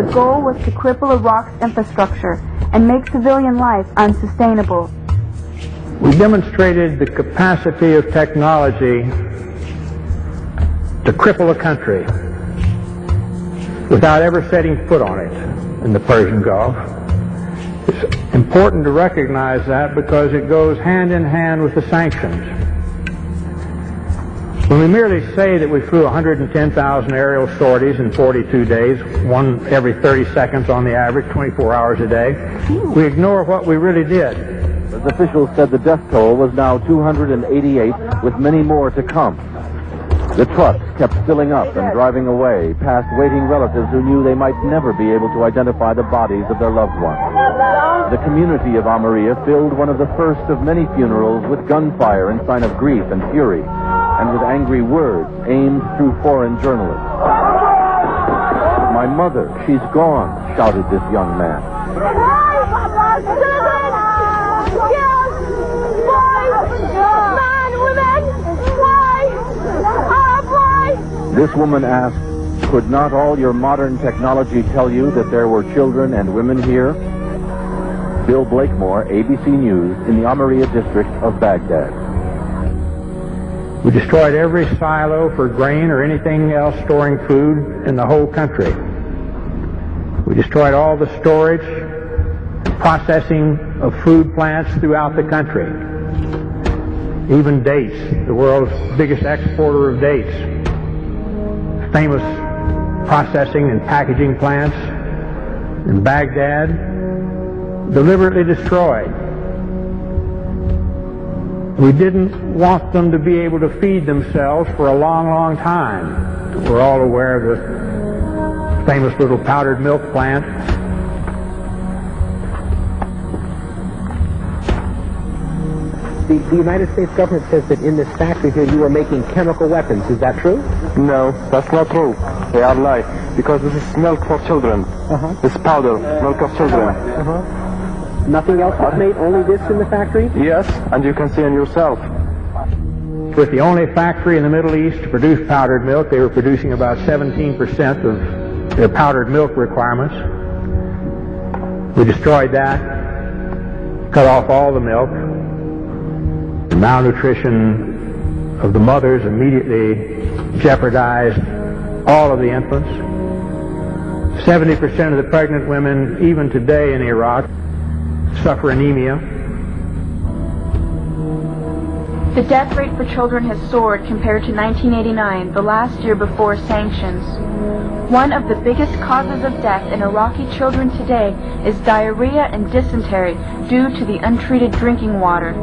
the goal was to cripple Iraq's infrastructure and make civilian life unsustainable. We demonstrated the capacity of technology to cripple a country without ever setting foot on it in the Persian Gulf. It's important to recognize that because it goes hand in hand with the sanctions. When we merely say that we flew 110,000 aerial sorties in 42 days, one every 30 seconds on the average, 24 hours a day, we ignore what we really did. As officials said, the death toll was now 288, with many more to come. The trucks kept filling up and driving away, past waiting relatives who knew they might never be able to identify the bodies of their loved ones. The community of Almeria filled one of the first of many funerals with gunfire in sign of grief and fury, and with angry words aimed through foreign journalists. "My mother, she's gone," shouted this young man. This woman asked, "Could not all your modern technology tell you that there were children and women here?" Bill Blakemore, ABC News, in the Almeria district of Baghdad. We destroyed every silo for grain or anything else storing food in the whole country. We destroyed all the storage and processing of food plants throughout the country. Even dates, the world's biggest exporter of dates. Famous processing and packaging plants in Baghdad, deliberately destroyed. We didn't want them to be able to feed themselves for a long, long time. We're all aware of the famous little powdered milk plant. The United States government says that in this factory here you are making chemical weapons. Is that true? No, that's not true. They are lies. Because this is milk for children. This powder, milk of children. Nothing else was made? Only this in the factory? Yes, and you can see it yourself. With the only factory in the Middle East to produce powdered milk, they were producing about 17% of their powdered milk requirements. We destroyed that, cut off all the milk. The malnutrition of the mothers immediately jeopardized all of the infants. 70% of the pregnant women, even today in Iraq, suffer anemia. The death rate for children has soared compared to 1989, the last year before sanctions. One of the biggest causes of death in Iraqi children today is diarrhea and dysentery due to the untreated drinking water.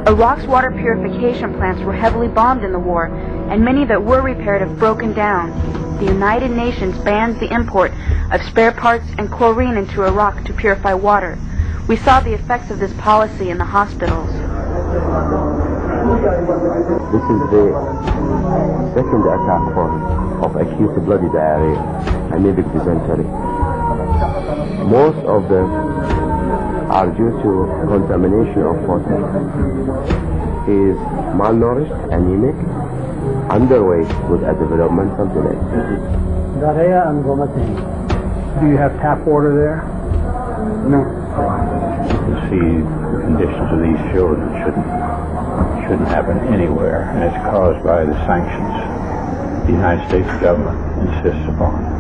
Iraq's water purification plants were heavily bombed in the war, and many that were repaired have broken down. The United Nations bans the import of spare parts and chlorine into Iraq to purify water. We saw the effects of this policy in the hospitals. This is the second attack form of acute bloody diarrhea, anemic dysentery. Most of them are due to contamination of water. Is malnourished, anemic, underweight with a developmental delay. Do you have tap water there? No. You can see the conditions of these children shouldn't happen anywhere, and it's caused by the sanctions the United States government insists upon.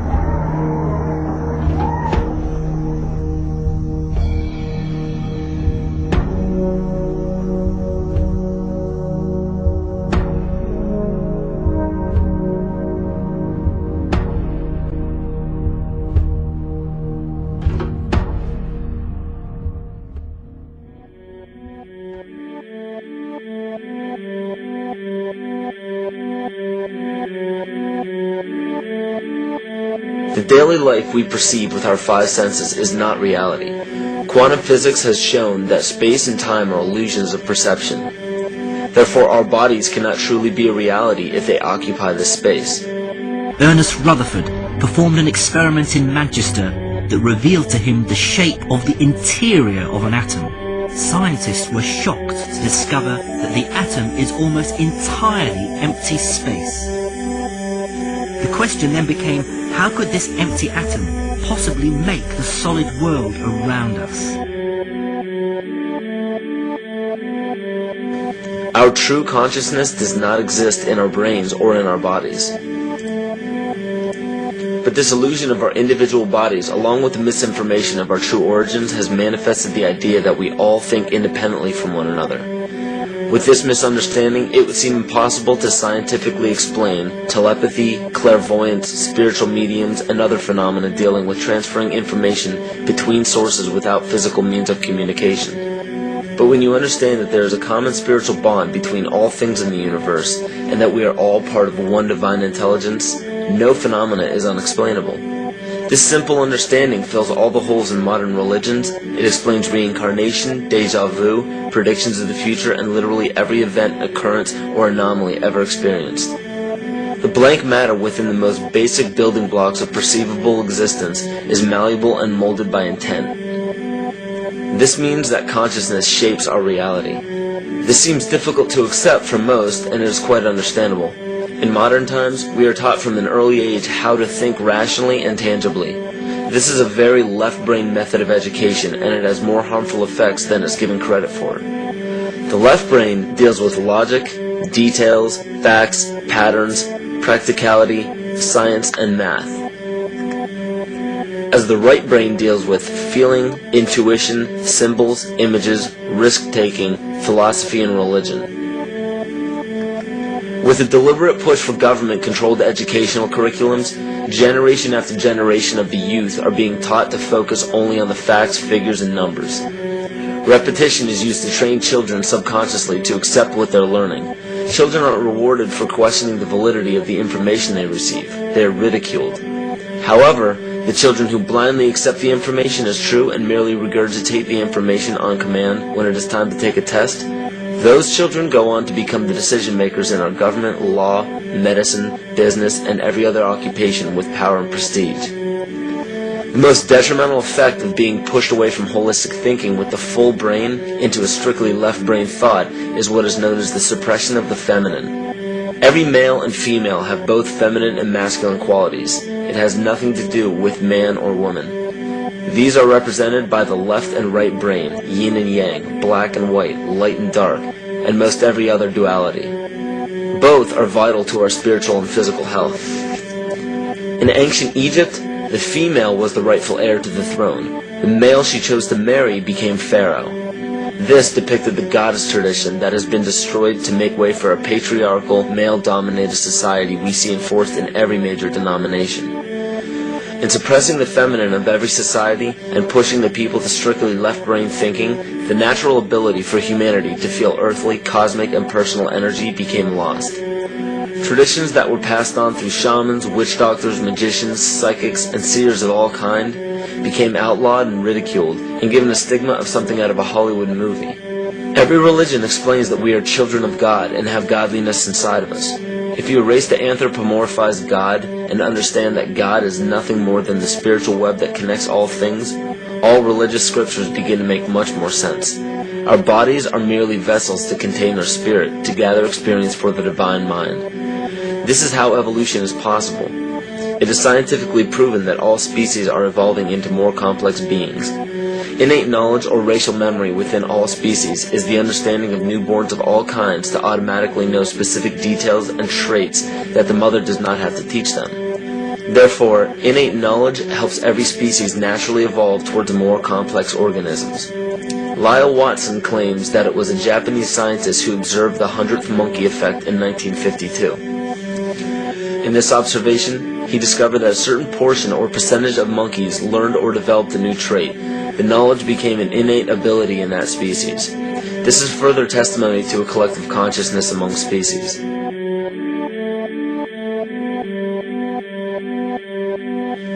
The daily life we perceive with our five senses is not reality. Quantum physics has shown that space and time are illusions of perception. Therefore, our bodies cannot truly be a reality if they occupy this space. Ernest Rutherford performed an experiment in Manchester that revealed to him the shape of the interior of an atom. Scientists were shocked to discover that the atom is almost entirely empty space. The question then became, how could this empty atom possibly make the solid world around us. Our true consciousness does not exist in our brains or in our bodies. But this illusion of our individual bodies, along with the misinformation of our true origins, has manifested the idea that we all think independently from one another. With this misunderstanding, it would seem impossible to scientifically explain telepathy, clairvoyance, spiritual mediums, and other phenomena dealing with transferring information between sources without physical means of communication. But when you understand that there is a common spiritual bond between all things in the universe, and that we are all part of one divine intelligence, no phenomena is unexplainable. This simple understanding fills all the holes in modern religions. It explains reincarnation, déjà vu, predictions of the future, and literally every event, occurrence, or anomaly ever experienced. The blank matter within the most basic building blocks of perceivable existence is malleable and molded by intent. This means that consciousness shapes our reality. This seems difficult to accept for most, and it is quite understandable. In modern times, we are taught from an early age how to think rationally and tangibly. This is a very left-brain method of education, and it has more harmful effects than it's given credit for. The left brain deals with logic, details, facts, patterns, practicality, science, and math, as the right brain deals with feeling, intuition, symbols, images, risk-taking, philosophy, and religion. With a deliberate push for government-controlled educational curriculums, generation after generation of the youth are being taught to focus only on the facts, figures, and numbers. Repetition is used to train children subconsciously to accept what they're learning. Children aren't rewarded for questioning the validity of the information they receive. They are ridiculed. However, the children who blindly accept the information as true and merely regurgitate the information on command when it is time to take a test, those children go on to become the decision makers in our government, law, medicine, business, and every other occupation with power and prestige. The most detrimental effect of being pushed away from holistic thinking with the full brain into a strictly left brain thought is what is known as the suppression of the feminine. Every male and female have both feminine and masculine qualities. It has nothing to do with man or woman. These are represented by the left and right brain, yin and yang, black and white, light and dark, and most every other duality. Both are vital to our spiritual and physical health. In ancient Egypt, the female was the rightful heir to the throne. The male she chose to marry became pharaoh. This depicted the goddess tradition that has been destroyed to make way for a patriarchal, male-dominated society we see enforced in every major denomination. In suppressing the feminine of every society and pushing the people to strictly left-brain thinking, the natural ability for humanity to feel earthly, cosmic, and personal energy became lost. Traditions that were passed on through shamans, witch doctors, magicians, psychics, and seers of all kind became outlawed and ridiculed and given a stigma of something out of a Hollywood movie. Every religion explains that we are children of God and have godliness inside of us. If you erase the anthropomorphized God and understand that God is nothing more than the spiritual web that connects all things, all religious scriptures begin to make much more sense. Our bodies are merely vessels to contain our spirit, to gather experience for the divine mind. This is how evolution is possible. It is scientifically proven that all species are evolving into more complex beings. Innate knowledge or racial memory within all species is the understanding of newborns of all kinds to automatically know specific details and traits that the mother does not have to teach them. Therefore, innate knowledge helps every species naturally evolve towards more complex organisms. Lyle Watson claims that it was a Japanese scientist who observed the 100th monkey effect in 1952. In this observation, he discovered that a certain portion or percentage of monkeys learned or developed a new trait. The knowledge became an innate ability in that species. This is further testimony to a collective consciousness among species.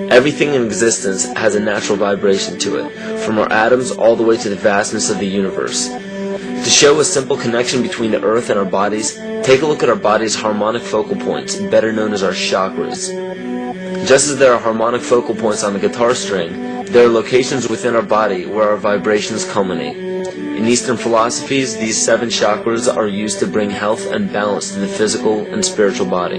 Everything in existence has a natural vibration to it, from our atoms all the way to the vastness of the universe. To show a simple connection between the earth and our bodies, take a look at our body's harmonic focal points, better known as our chakras. Just as there are harmonic focal points on the guitar string, there are locations within our body where our vibrations culminate. In Eastern philosophies, these 7 chakras are used to bring health and balance to the physical and spiritual body.